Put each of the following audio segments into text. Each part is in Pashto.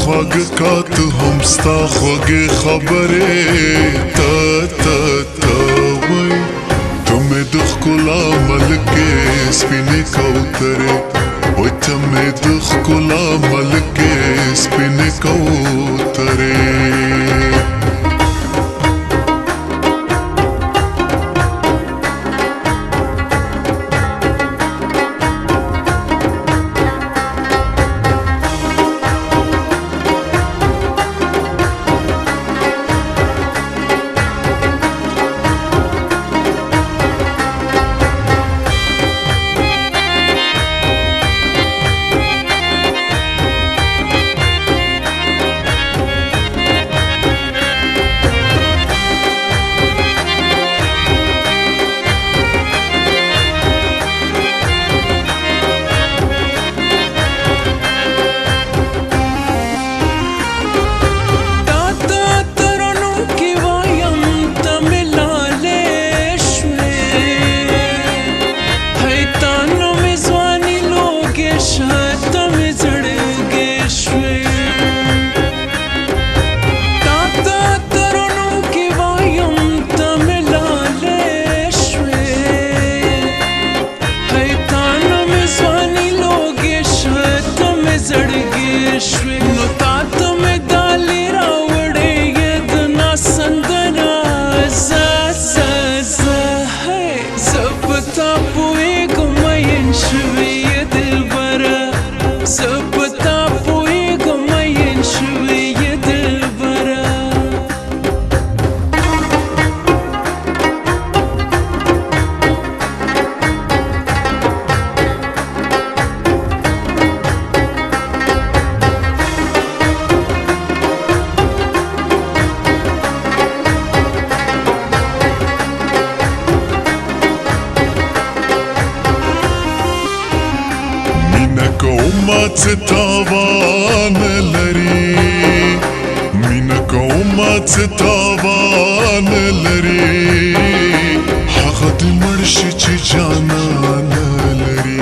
خواږه کاته هم ستا خوږې خبرې ته وای ته مې د ښکلا ملکې سپینې کوترې وای ته مې د ښکلا ملکې سپینې کوترې مات تاوان لري مینه کومات تاوان لري هغه د مرشي چې جانان لري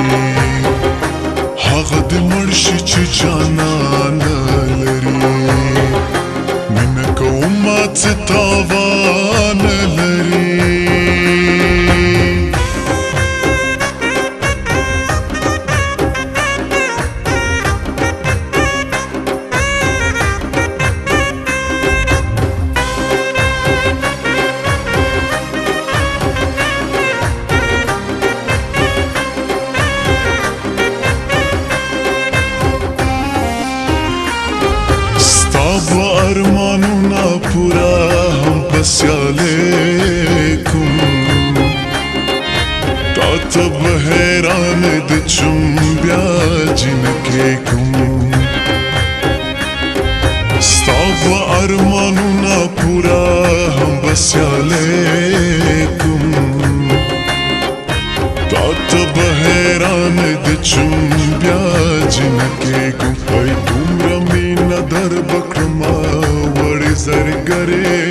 هغه د مرشي چې جانان لري مینه کومات تاوان لري ارمانونا پورا هم پسیالیکم تا تب حیران دچم بیا جنکیکم ستاب ارمانونا پورا هم پسیالیکم تا تب حیران دچم بیا جنکیکم ای دومره مینا در بکرما زرګرې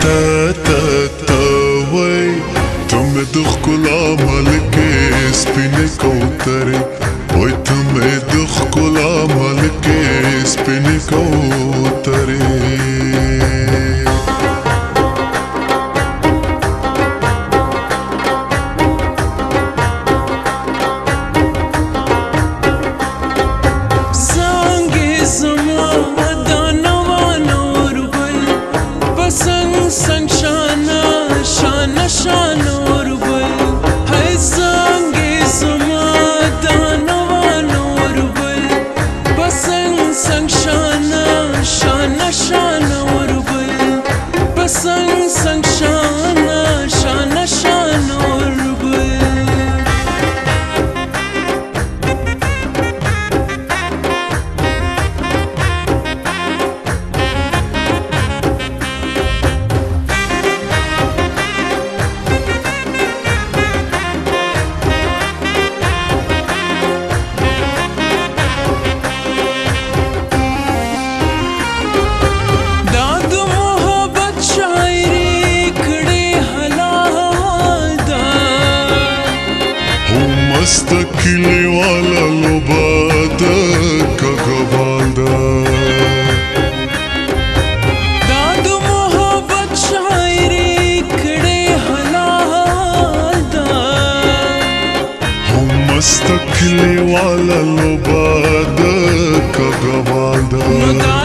ته وای ته مې د ښکلا ملکې سپینې کوترې وای ته مې د ښکلا ملکې سپینې کوترې संग संग शाना शाना शान और مستقلي ولا لبادك قبالدا दाद मोहब्बत शायरी कड़े हलादा هم مستقلي ولا لبادك قبالدا